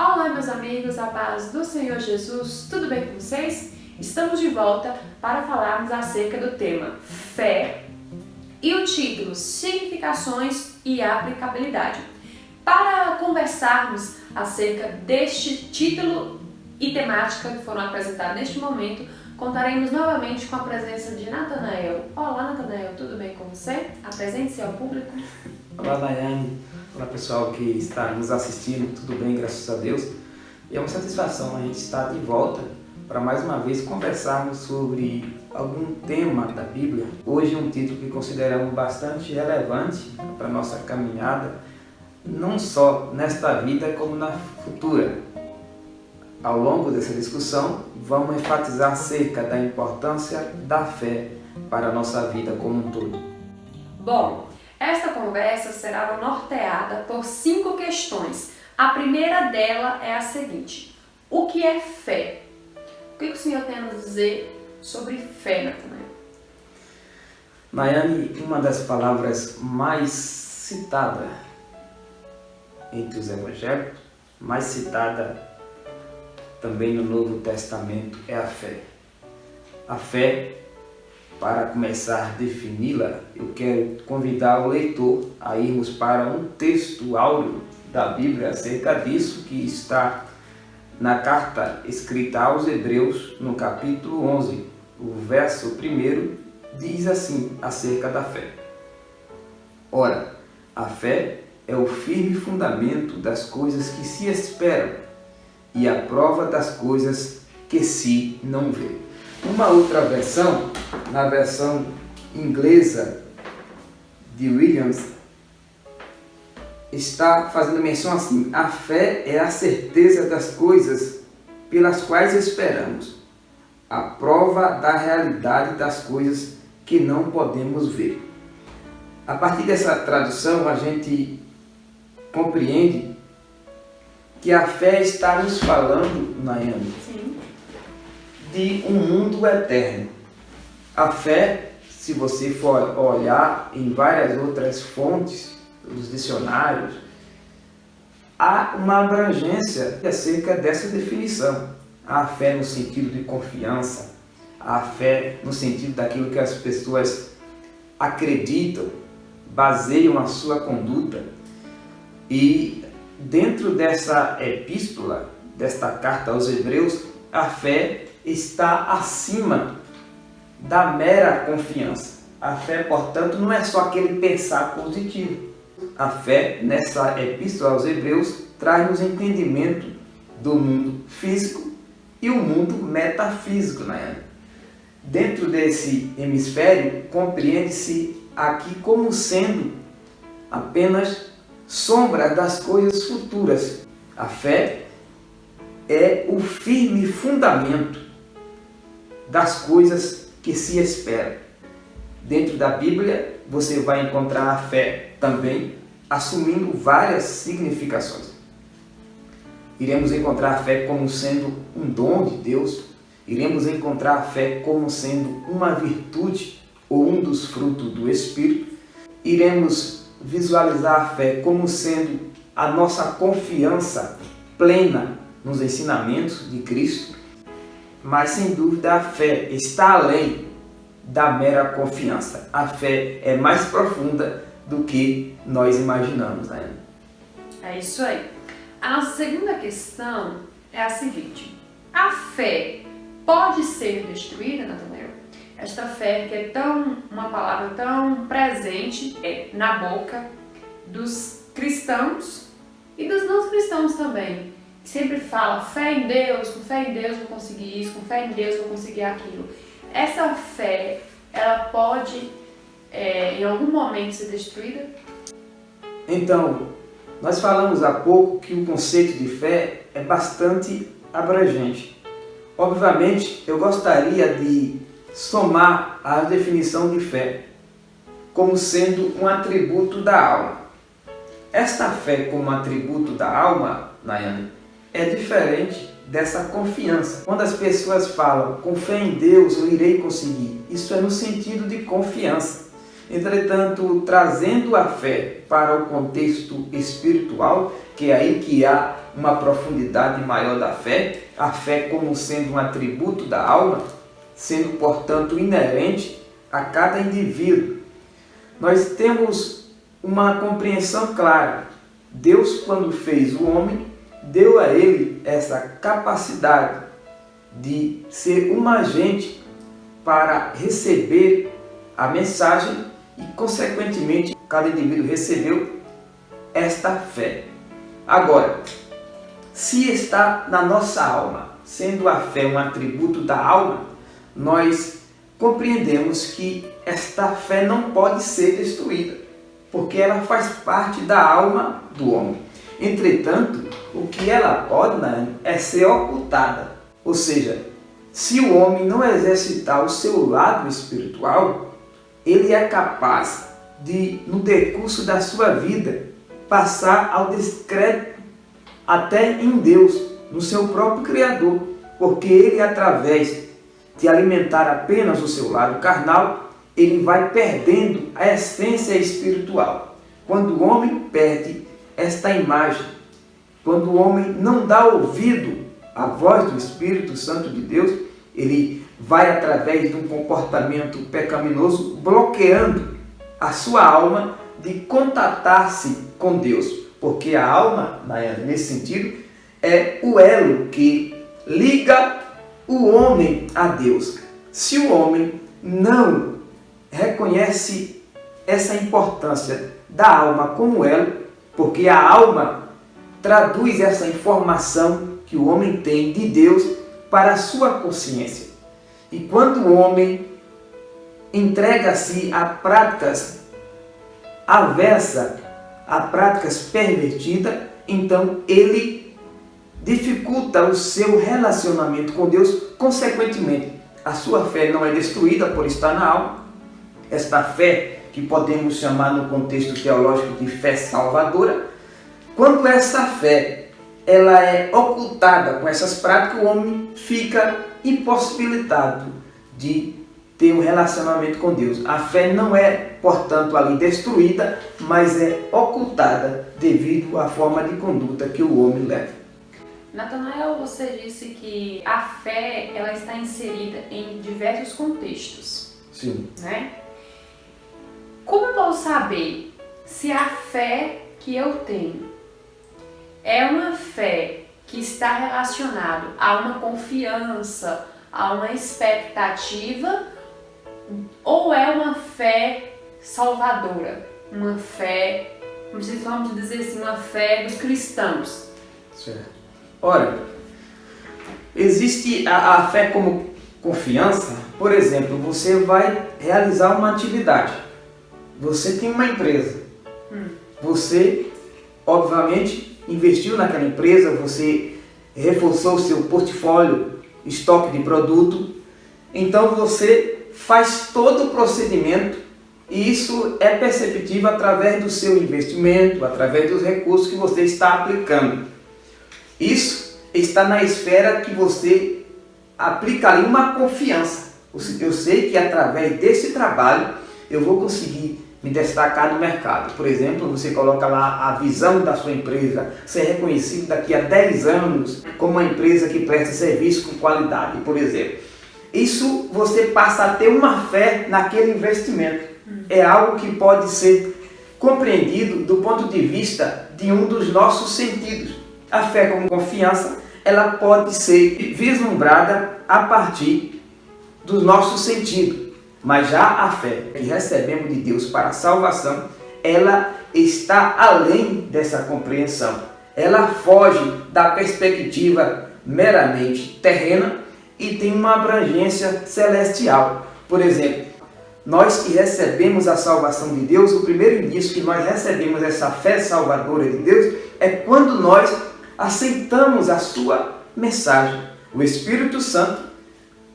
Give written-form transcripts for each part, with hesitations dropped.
Olá, meus amigos, a paz do Senhor Jesus, tudo bem com vocês? Estamos de volta para falarmos acerca do tema fé e o título Significações e Aplicabilidade. Para conversarmos acerca deste título e temática que foram apresentados neste momento, contaremos novamente com a presença de Natanael. Olá, Natanael, tudo bem com você? Apresente-se ao público. Olá, Daiane. Olá, pessoal que está nos assistindo. Tudo bem, graças a Deus. E é uma satisfação a gente estar de volta para mais uma vez conversarmos sobre algum tema da Bíblia. Hoje um título que consideramos bastante relevante para a nossa caminhada, não só nesta vida como na futura. Ao longo dessa discussão, vamos enfatizar acerca da importância da fé para a nossa vida como um todo. Bom, esta conversa será norteada por 5 questões. A primeira dela é a seguinte: o que é fé? O que o Senhor tem a nos dizer sobre fé, Natanael? Nayane, uma das palavras mais citadas entre os evangélicos, mais citada também no Novo Testamento, é a fé. A fé, para começar a defini-la, eu quero convidar o leitor a irmos para um texto áureo da Bíblia acerca disso, que está na carta escrita aos Hebreus, no capítulo 11. O verso 1 diz assim acerca da fé: Ora, a fé é o firme fundamento das coisas que se esperam e a prova das coisas que se não vê. Uma outra versão, na versão inglesa de Williams, está fazendo menção assim: a fé é a certeza das coisas pelas quais esperamos, a prova da realidade das coisas que não podemos ver. A partir dessa tradução, a gente compreende que a fé está nos falando, Nayane, de um mundo eterno. A fé, se você for olhar em várias outras fontes, dos dicionários, há uma abrangência acerca dessa definição. A fé no sentido de confiança, a fé no sentido daquilo que as pessoas acreditam, baseiam a sua conduta. E dentro dessa epístola, desta carta aos Hebreus, a fé está acima da mera confiança. A fé, portanto, não é só aquele pensar positivo. A fé, nessa epístola aos Hebreus, traz-nos entendimento do mundo físico e o mundo metafísico, né? Dentro desse hemisfério, compreende-se aqui como sendo apenas sombra das coisas futuras. A fé é o firme fundamento das coisas que se esperam. Dentro da Bíblia, você vai encontrar a fé também assumindo várias significações. Iremos encontrar a fé como sendo um dom de Deus, iremos encontrar a fé como sendo uma virtude ou um dos frutos do Espírito, iremos visualizar a fé como sendo a nossa confiança plena nos ensinamentos de Cristo, mas sem dúvida a fé está além da mera confiança. A fé é mais profunda do que nós imaginamos, né? É isso aí. A nossa segunda questão é a seguinte: a fé pode ser destruída, Natanael? Esta fé que é uma palavra tão presente na boca dos cristãos e dos não cristãos também. Sempre fala fé em Deus, com fé em Deus vou conseguir isso, com fé em Deus vou conseguir aquilo. Essa fé, ela pode em algum momento ser destruída? Então, nós falamos há pouco que o conceito de fé é bastante abrangente. Obviamente, eu gostaria de somar a definição de fé como sendo um atributo da alma. Esta fé como atributo da alma, Nayane, é diferente dessa confiança. Quando as pessoas falam com fé em Deus eu irei conseguir, isso é no sentido de confiança. Entretanto, trazendo a fé para o contexto espiritual, que é aí que há uma profundidade maior da fé, a fé como sendo um atributo da alma, sendo, portanto, inerente a cada indivíduo. Nós temos uma compreensão clara. Deus, quando fez o homem, deu a ele essa capacidade de ser um agente para receber a mensagem e, consequentemente, cada indivíduo recebeu esta fé. Agora, se está na nossa alma, sendo a fé um atributo da alma, nós compreendemos que esta fé não pode ser destruída, porque ela faz parte da alma do homem. Entretanto, o que ela pode, é ser ocultada. Ou seja, se o homem não exercitar o seu lado espiritual, ele é capaz de, no decurso da sua vida, passar ao descrédito até em Deus, no seu próprio Criador, porque ele, através de alimentar apenas o seu lado carnal, ele vai perdendo a essência espiritual. Quando o homem perde esta imagem, quando o homem não dá ouvido à voz do Espírito Santo de Deus, ele vai, através de um comportamento pecaminoso, bloqueando a sua alma de contatar-se com Deus, porque a alma, nesse sentido, é o elo que liga o homem a Deus. Se o homem não reconhece essa importância da alma como elo, porque a alma traduz essa informação que o homem tem de Deus para a sua consciência. E quando o homem entrega-se a práticas aversas, a práticas pervertidas, então ele dificulta o seu relacionamento com Deus. Consequentemente, a sua fé não é destruída por estar na alma. Esta fé, que podemos chamar no contexto teológico de fé salvadora, quando essa fé ela é ocultada com essas práticas, o homem fica impossibilitado de ter um relacionamento com Deus. A fé não é, portanto, ali destruída, mas é ocultada devido à forma de conduta que o homem leva. Natanael, você disse que a fé ela está inserida em diversos contextos. Sim. Né? Como eu posso saber se a fé que eu tenho é uma fé que está relacionada a uma confiança, a uma expectativa, ou é uma fé salvadora, uma fé, vamos dizer assim, uma fé dos cristãos? Certo. Ora, existe a fé como confiança. Por exemplo, você vai realizar uma atividade. Você tem uma empresa. Você, obviamente, investiu naquela empresa, você reforçou o seu portfólio, estoque de produto. Então você faz todo o procedimento e isso é perceptível através do seu investimento, através dos recursos que você está aplicando. Isso está na esfera que você aplica ali uma confiança. Eu sei que através desse trabalho eu vou conseguir me destacar no mercado. Por exemplo, você coloca lá a visão da sua empresa, ser reconhecido daqui a 10 anos como uma empresa que presta serviço com qualidade, por exemplo. Isso você passa a ter uma fé naquele investimento. É algo que pode ser compreendido do ponto de vista de um dos nossos sentidos. A fé como confiança, ela pode ser vislumbrada a partir do nosso sentido. Mas já a fé que recebemos de Deus para a salvação, ela está além dessa compreensão. Ela foge da perspectiva meramente terrena e tem uma abrangência celestial. Por exemplo, nós que recebemos a salvação de Deus, o primeiro indício que nós recebemos essa fé salvadora de Deus é quando nós aceitamos a sua mensagem. O Espírito Santo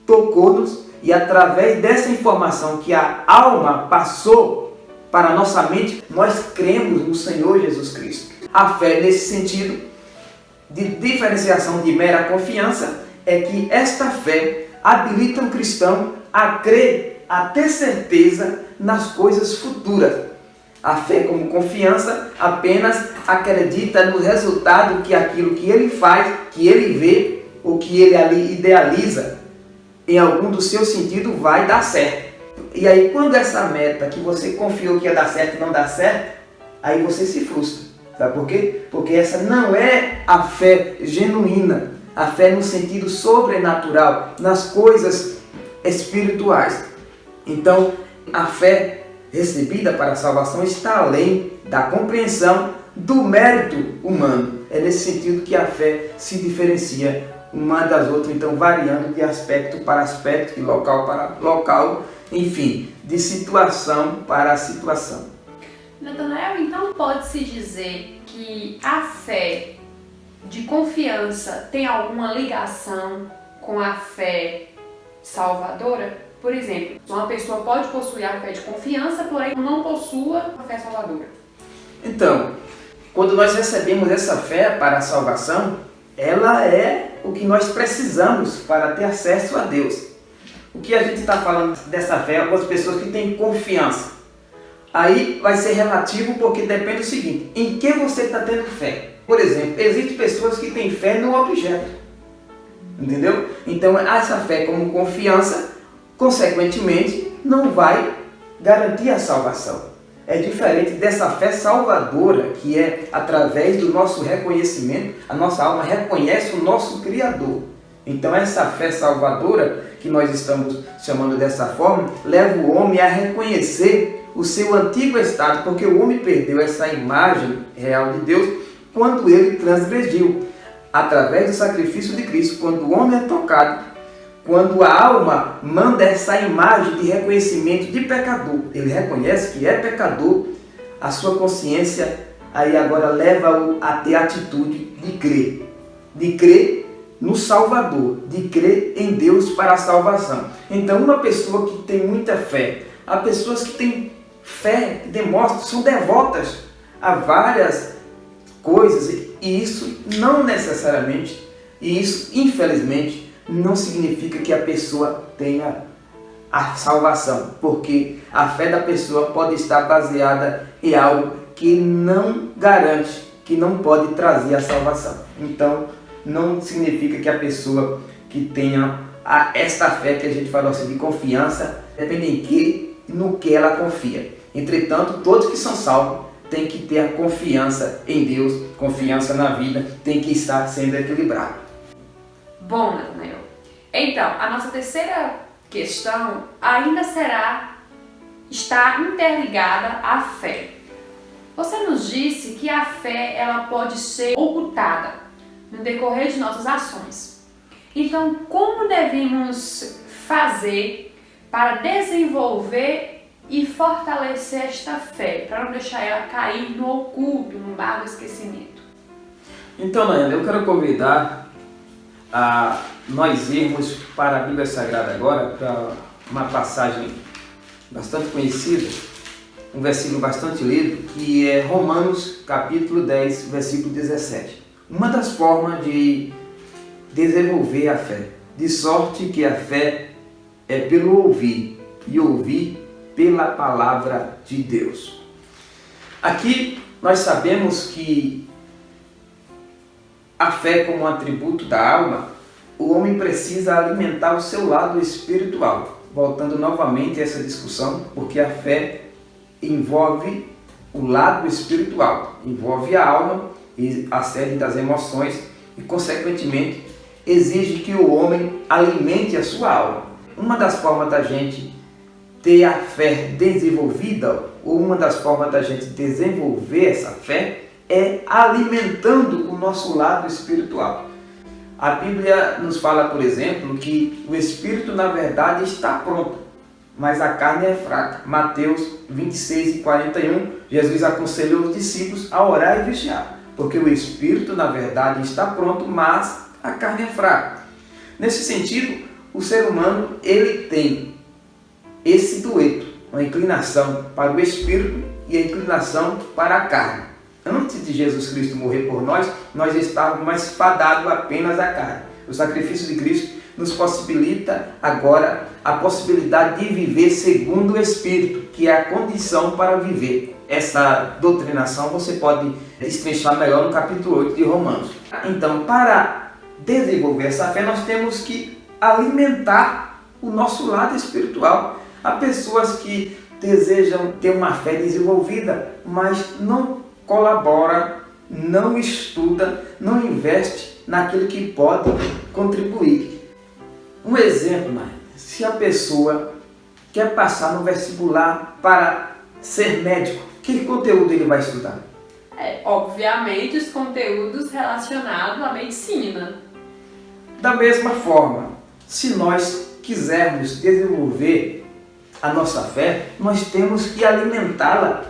tocou-nos e através dessa informação que a alma passou para a nossa mente, nós cremos no Senhor Jesus Cristo. A fé nesse sentido de diferenciação de mera confiança é que esta fé habilita um cristão a crer, a ter certeza nas coisas futuras. A fé como confiança apenas acredita no resultado que aquilo que ele faz, que ele vê, ou que ele ali idealiza, em algum do seu sentido vai dar certo. E aí quando essa meta que você confiou que ia dar certo não dá certo, aí você se frustra. Sabe por quê? Porque essa não é a fé genuína, a fé no sentido sobrenatural, nas coisas espirituais. Então, a fé recebida para a salvação está além da compreensão do mérito humano. É nesse sentido que a fé se diferencia uma das outras, então variando de aspecto para aspecto, de local para local, enfim, de situação para situação. Natanael, então pode-se dizer que a fé de confiança tem alguma ligação com a fé salvadora? Por exemplo, uma pessoa pode possuir a fé de confiança, porém não possua a fé salvadora. Então, quando nós recebemos essa fé para a salvação, ela é o que nós precisamos para ter acesso a Deus. O que a gente está falando dessa fé é algumas pessoas que têm confiança. Aí vai ser relativo porque depende do seguinte, em que você está tendo fé. Por exemplo, existem pessoas que têm fé no objeto. Entendeu? Então, essa fé como confiança, consequentemente, não vai garantir a salvação. É diferente dessa fé salvadora, que é através do nosso reconhecimento, a nossa alma reconhece o nosso Criador. Então essa fé salvadora, que nós estamos chamando dessa forma, leva o homem a reconhecer o seu antigo estado, porque o homem perdeu essa imagem real de Deus quando ele transgrediu. Através do sacrifício de Cristo, quando o homem é tocado, quando a alma manda essa imagem de reconhecimento de pecador, ele reconhece que é pecador, a sua consciência aí agora leva-o a ter a atitude de crer no Salvador, de crer em Deus para a salvação. Então uma pessoa que tem muita fé, há pessoas que têm fé, que demonstram, são devotas a várias coisas, e isso não necessariamente, e isso infelizmente, não significa que a pessoa tenha a salvação, porque a fé da pessoa pode estar baseada em algo que não garante, que não pode trazer a salvação. Então, não significa que a pessoa que tenha esta fé que a gente falou assim, de confiança, depende em que, no que ela confia. Entretanto, todos que são salvos têm que ter a confiança em Deus, confiança na vida, tem que estar sendo equilibrado. Bom, Natanael, então, a nossa terceira questão ainda está interligada à fé. Você nos disse que a fé ela pode ser ocultada no decorrer de nossas ações. Então, como devemos fazer para desenvolver e fortalecer esta fé, para não deixar ela cair no oculto, no mar do esquecimento? Então, Nayana, eu quero convidar a nós irmos para a Bíblia Sagrada agora, para uma passagem bastante conhecida, um versículo bastante lido, que é Romanos capítulo 10, versículo 17. Uma das formas de desenvolver a fé, de sorte que a fé é pelo ouvir, e ouvir pela palavra de Deus. Aqui nós sabemos que a fé como um atributo da alma, o homem precisa alimentar o seu lado espiritual. Voltando novamente a essa discussão, porque a fé envolve o lado espiritual, envolve a alma e a sede das emoções e, consequentemente, exige que o homem alimente a sua alma. Uma das formas da gente ter a fé desenvolvida, ou uma das formas da gente desenvolver essa fé, é alimentando o nosso lado espiritual. A Bíblia nos fala, por exemplo, que o espírito na verdade está pronto, mas a carne é fraca. Mateus 26 e 41, Jesus aconselhou os discípulos a orar e vigiar, porque o espírito na verdade está pronto, mas a carne é fraca. Nesse sentido, o ser humano ele tem esse dueto, uma inclinação para o espírito e a inclinação para a carne. Antes de Jesus Cristo morrer por nós, nós estávamos mais fadados apenas à carne. O sacrifício de Cristo nos possibilita agora a possibilidade de viver segundo o Espírito, que é a condição para viver. Essa doutrinação você pode destrinchar melhor no capítulo 8 de Romanos. Então, para desenvolver essa fé, nós temos que alimentar o nosso lado espiritual. Há pessoas que desejam ter uma fé desenvolvida, mas não colabora, não estuda, não investe naquilo que pode contribuir. Um exemplo, se a pessoa quer passar no vestibular para ser médico, que conteúdo ele vai estudar? Obviamente, os conteúdos relacionados à medicina. Da mesma forma, se nós quisermos desenvolver a nossa fé, nós temos que alimentá-la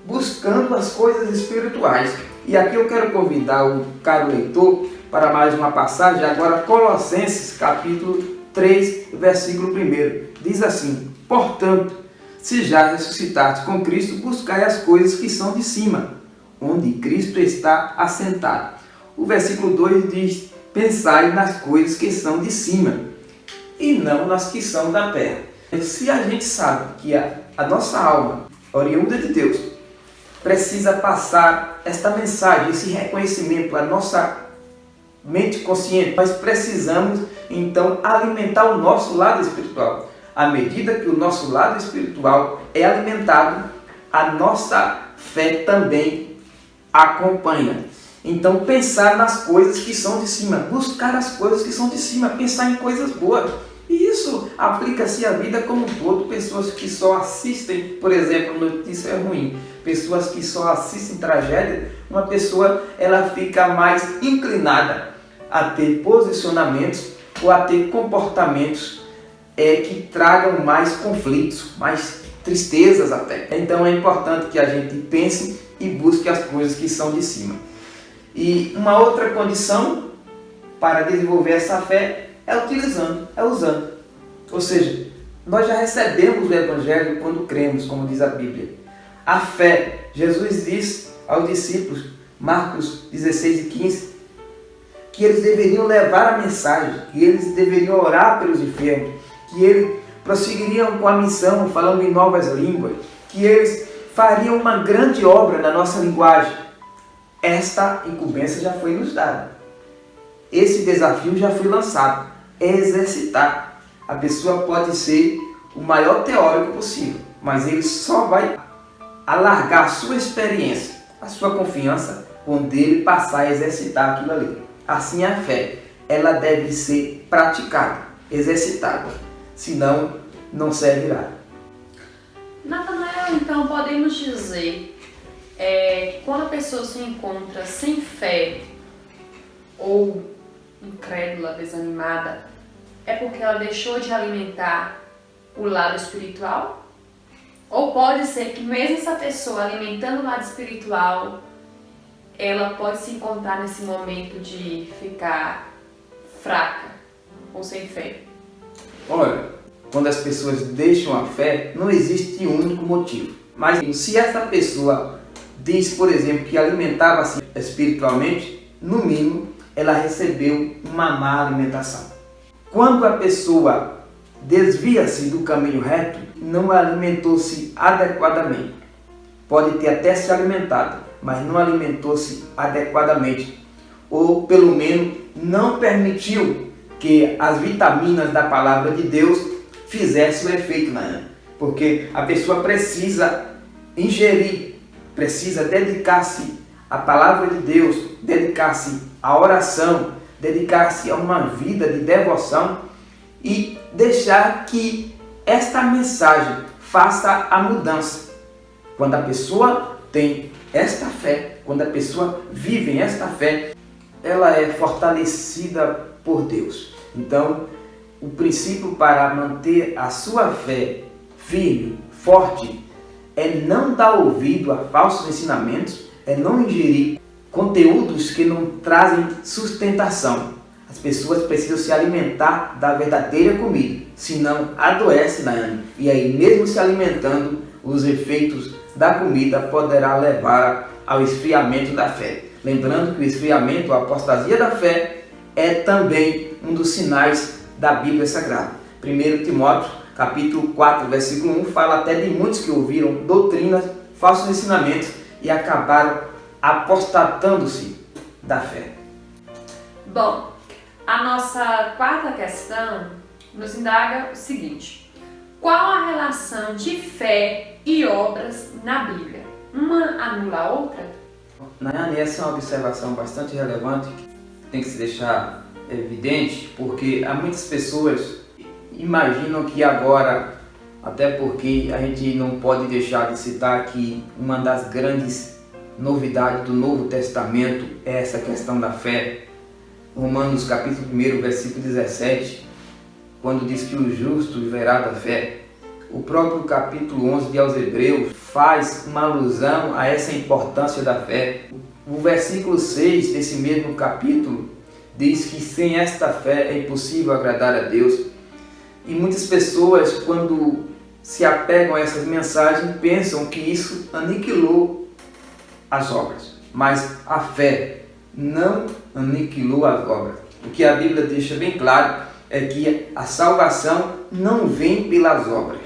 buscando as coisas espirituais. E aqui eu quero convidar o caro leitor para mais uma passagem, agora Colossenses capítulo 3, versículo 1. Diz assim: portanto, se já ressuscitastes com Cristo, buscai as coisas que são de cima, onde Cristo está assentado. O versículo 2 diz: pensai nas coisas que são de cima, e não nas que são da terra. Se a gente sabe que a nossa alma, oriunda de Deus, precisa passar esta mensagem, esse reconhecimento à nossa mente consciente, nós precisamos então alimentar o nosso lado espiritual. À medida que o nosso lado espiritual é alimentado, a nossa fé também acompanha. Então, pensar nas coisas que são de cima, buscar as coisas que são de cima, pensar em coisas boas. E isso aplica-se à vida como um todo. Pessoas que só assistem, por exemplo, notícia ruim, pessoas que só assistem tragédia, uma pessoa ela fica mais inclinada a ter posicionamentos ou a ter comportamentos que tragam mais conflitos, mais tristezas até. Então é importante que a gente pense e busque as coisas que são de cima. E uma outra condição para desenvolver essa fé é usando. Ou seja, nós já recebemos o Evangelho quando cremos, como diz a Bíblia. A fé, Jesus diz aos discípulos, Marcos 16 e 15, que eles deveriam levar a mensagem, que eles deveriam orar pelos enfermos, que eles prosseguiriam com a missão falando em novas línguas, que eles fariam uma grande obra na nossa linguagem. Esta incumbência já foi nos dada. Esse desafio já foi lançado. É exercitar. A pessoa pode ser o maior teórico possível, mas ele só vai alargar a sua experiência, a sua confiança, quando ele passar a exercitar aquilo ali. Assim a fé, ela deve ser praticada, exercitada, senão não servirá. Natanael, então podemos dizer que quando a pessoa se encontra sem fé ou incrédula, desanimada, é porque ela deixou de alimentar o lado espiritual? Ou pode ser que mesmo essa pessoa alimentando o lado espiritual, ela pode se encontrar nesse momento de ficar fraca ou sem fé? Olha, quando as pessoas deixam a fé, não existe um único motivo. Mas se essa pessoa diz, por exemplo, que alimentava-se espiritualmente, no mínimo, ela recebeu uma má alimentação. Quando a pessoa desvia-se do caminho reto, não alimentou-se adequadamente. Pode ter até se alimentado, mas não alimentou-se adequadamente. Ou, pelo menos, não permitiu que as vitaminas da palavra de Deus fizessem o efeito na ela. Porque a pessoa precisa ingerir, precisa dedicar-se à palavra de Deus, dedicar-se à oração, dedicar-se a uma vida de devoção e deixar que esta mensagem faça a mudança. Quando a pessoa tem esta fé, quando a pessoa vive em esta fé, ela é fortalecida por Deus. Então, o princípio para manter a sua fé firme, forte, é não dar ouvido a falsos ensinamentos, é não ingerir conteúdos que não trazem sustentação. As pessoas precisam se alimentar da verdadeira comida, senão adoece na alma. E aí, mesmo se alimentando, os efeitos da comida poderá levar ao esfriamento da fé. Lembrando que o esfriamento, a apostasia da fé, é também um dos sinais da Bíblia Sagrada. 1 Timóteo, capítulo 4, versículo 1, fala até de muitos que ouviram doutrinas, falsos ensinamentos e acabaram apostatando-se da fé. Bom, a nossa quarta questão nos indaga o seguinte: qual a relação de fé e obras na Bíblia? Uma anula a outra? Nayane, essa é uma observação bastante relevante que tem que se deixar evidente, porque há muitas pessoas imaginam que agora, até porque a gente não pode deixar de citar que uma das grandes novidades do Novo Testamento é essa questão da fé. Romanos capítulo 1, versículo 17, quando diz que o justo viverá da fé. O próprio capítulo 11 de aos Hebreus faz uma alusão a essa importância da fé. O versículo 6 desse mesmo capítulo diz que sem esta fé é impossível agradar a Deus. E muitas pessoas, quando se apegam a essas mensagens, pensam que isso aniquilou as obras. Mas a fé não aniquilou as obras. O que a Bíblia deixa bem claro é que a salvação não vem pelas obras.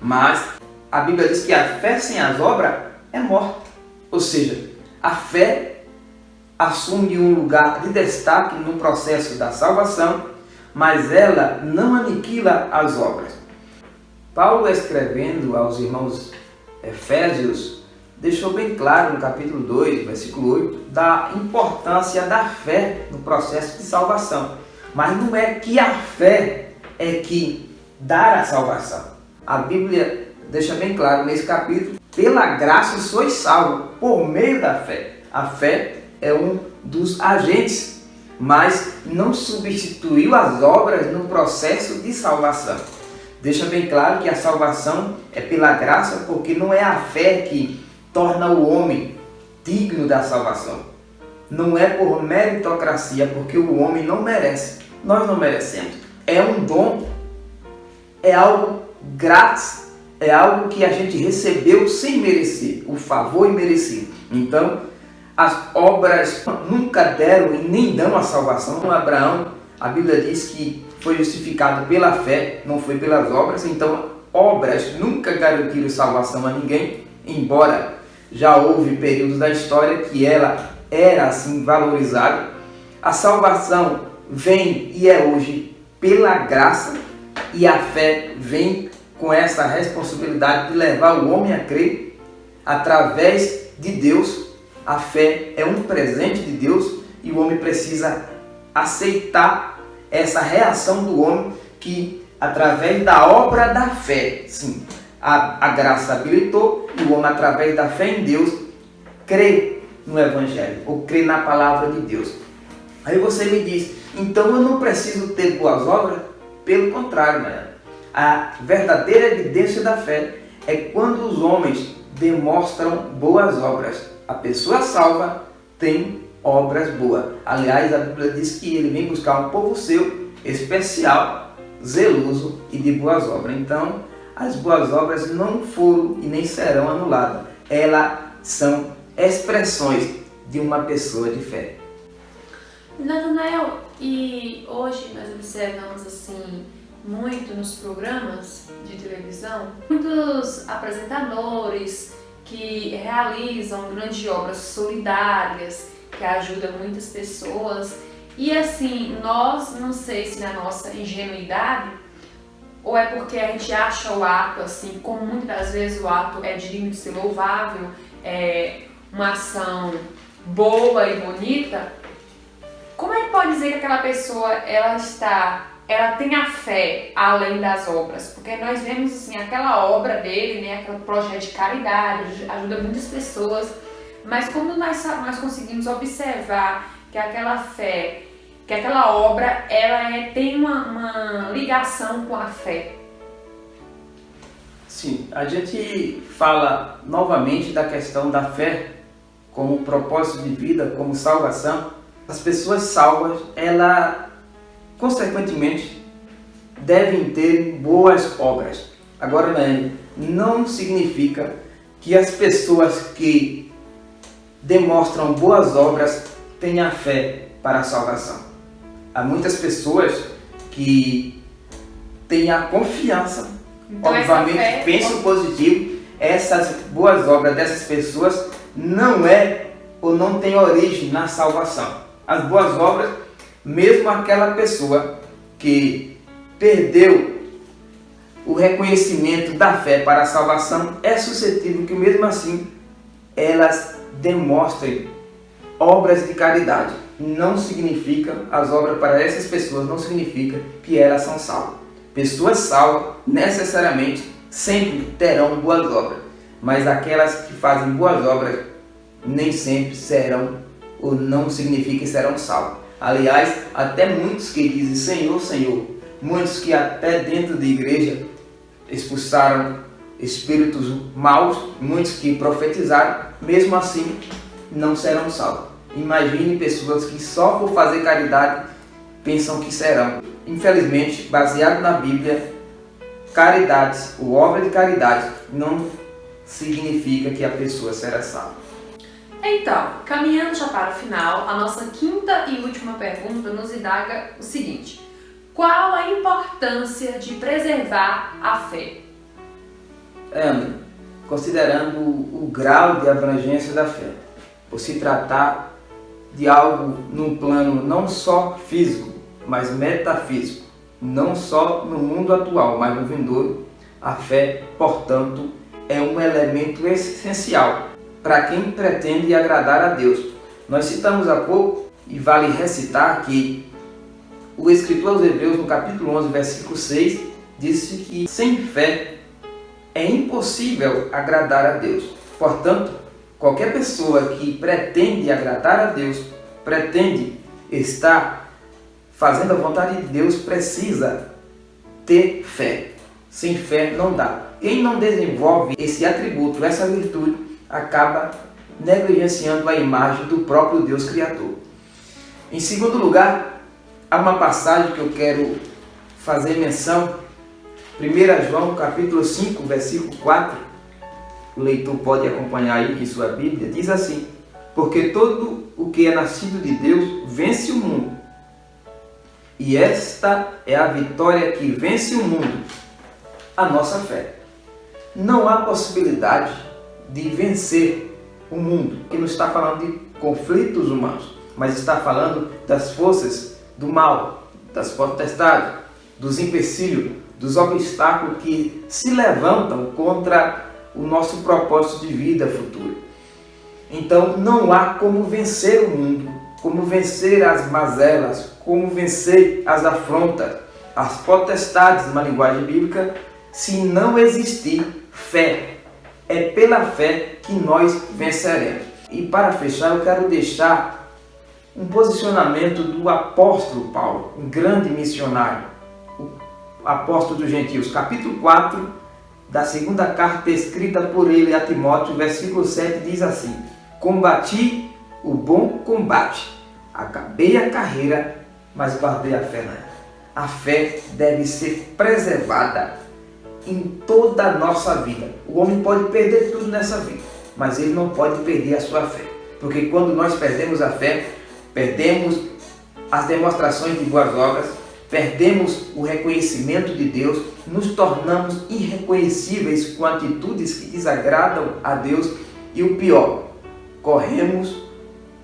Mas a Bíblia diz que a fé sem as obras é morta. Ou seja, a fé assume um lugar de destaque no processo da salvação, mas ela não aniquila as obras. Paulo, escrevendo aos irmãos Efésios, deixou bem claro no capítulo 2, versículo 8, da importância da fé no processo de salvação. Mas não é que a fé é que dá a salvação. A Bíblia deixa bem claro nesse capítulo: pela graça sois salvos por meio da fé. A fé é um dos agentes, mas não substituiu as obras no processo de salvação. Deixa bem claro que a salvação é pela graça, porque não é a fé que torna o homem digno da salvação. Não é por meritocracia, porque o homem não merece. Nós não merecemos. É um dom, é algo grátis, é algo que a gente recebeu sem merecer, o favor imerecido. Então, as obras nunca deram e nem dão a salvação. Com Abraão, a Bíblia diz que foi justificado pela fé, não foi pelas obras. Então, obras nunca garantiram salvação a ninguém, embora já houve períodos da história que ela era assim valorizada. A salvação vem e é hoje pela graça, e a fé vem com essa responsabilidade de levar o homem a crer através de Deus. A fé é um presente de Deus e o homem precisa aceitar essa reação do homem que, através da obra da fé, sim, a graça habilitou, e o homem, através da fé em Deus, crê no Evangelho, ou crê na palavra de Deus. Aí você me diz: então eu não preciso ter boas obras? Pelo contrário, né? A verdadeira evidência da fé é quando os homens demonstram boas obras. A pessoa salva tem obras boas. Aliás, a Bíblia diz que ele vem buscar um povo seu, especial, zeloso e de boas obras. Então, as boas obras não foram e nem serão anuladas. Elas são expressões de uma pessoa de fé. Natanael, e hoje nós observamos assim muito nos programas de televisão, muitos apresentadores que realizam grandes obras solidárias, que ajudam muitas pessoas. E assim, nós, não sei se na nossa ingenuidade, ou é porque a gente acha o ato assim, como muitas das vezes o ato é digno de ser louvável, é uma ação boa e bonita, como é que pode dizer que aquela pessoa ela tem a fé além das obras? Porque nós vemos assim, aquela obra dele, né, aquele projeto de caridade, ajuda muitas pessoas, mas como nós conseguimos observar que aquela fé, que aquela obra, ela tem uma ligação com a fé? Sim, a gente fala novamente da questão da fé como propósito de vida, como salvação. As pessoas salvas, elas consequentemente devem ter boas obras. Agora, não significa que as pessoas que demonstram boas obras tenham fé para a salvação. Há muitas pessoas que tenha confiança, Então, obviamente pense positivo. Essas boas obras dessas pessoas não é ou não tem origem na salvação. As boas obras, mesmo aquela pessoa que perdeu o reconhecimento da fé para a salvação, é suscetível que mesmo assim elas demonstrem obras de caridade. Não significa, as obras para essas pessoas não significa que elas são salvas. Pessoas salvas necessariamente sempre terão boas obras, mas aquelas que fazem boas obras nem sempre serão, ou não significa que serão salvos. Aliás, até muitos que dizem Senhor, Senhor, muitos que até dentro da igreja expulsaram espíritos maus, muitos que profetizaram, mesmo assim não serão salvos. Imagine pessoas que só por fazer caridade pensam que serão. Infelizmente, baseado na Bíblia, caridades, ou obra de caridade, não significa que a pessoa será salva. Então, caminhando já para o final, a nossa quinta e última pergunta nos indaga o seguinte: qual a importância de preservar a fé? Considerando o grau de abrangência da fé, por se tratar de algo num plano não só físico, mas metafísico, não só no mundo atual, mas no vindouro, a fé, portanto, é um elemento essencial para quem pretende agradar a Deus. Nós citamos há pouco, e vale recitar, que o escritor aos Hebreus, no capítulo 11, versículo 6, disse que sem fé é impossível agradar a Deus. Portanto, qualquer pessoa que pretende agradar a Deus, pretende estar fazendo a vontade de Deus, precisa ter fé. Sem fé não dá. Quem não desenvolve esse atributo, essa virtude, acaba negligenciando a imagem do próprio Deus Criador. Em segundo lugar, há uma passagem que eu quero fazer menção. 1 João capítulo 5, versículo 4, o leitor pode acompanhar aí em sua Bíblia, diz assim: porque todo o que é nascido de Deus vence o mundo. E esta é a vitória que vence o mundo, a nossa fé. Não há possibilidade de vencer o mundo, que não está falando de conflitos humanos, mas está falando das forças do mal, das potestades, dos empecilhos, dos obstáculos que se levantam contra o nosso propósito de vida futura. Então não há como vencer o mundo, como vencer as mazelas, como vencer as afrontas, as potestades na linguagem bíblica, se não existir fé. É pela fé que nós venceremos. E para fechar, eu quero deixar um posicionamento do apóstolo Paulo, um grande missionário, o apóstolo dos gentios, capítulo 4 da segunda carta escrita por ele a Timóteo, versículo 7, diz assim: combati o bom combate, acabei a carreira, mas guardei a fé. A fé deve ser preservada em toda a nossa vida. O homem pode perder tudo nessa vida, mas ele não pode perder a sua fé, porque quando nós perdemos a fé, perdemos as demonstrações de boas obras, perdemos o reconhecimento de Deus, nos tornamos irreconhecíveis com atitudes que desagradam a Deus e o pior, corremos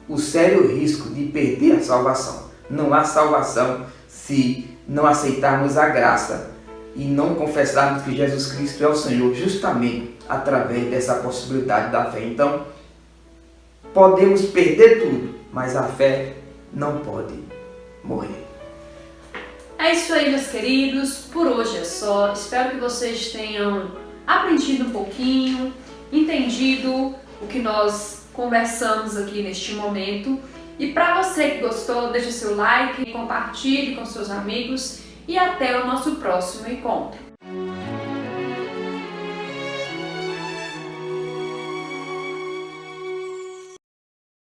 o sério risco de perder a salvação. Não há salvação se não aceitarmos a graça e não confessarmos que Jesus Cristo é o Senhor, justamente através dessa possibilidade da fé. Então, podemos perder tudo, mas a fé não pode morrer. É isso aí, meus queridos. Por hoje é só. Espero que vocês tenham aprendido um pouquinho, entendido o que nós conversamos aqui neste momento. E para você que gostou, deixe seu like, compartilhe com seus amigos e até o nosso próximo encontro.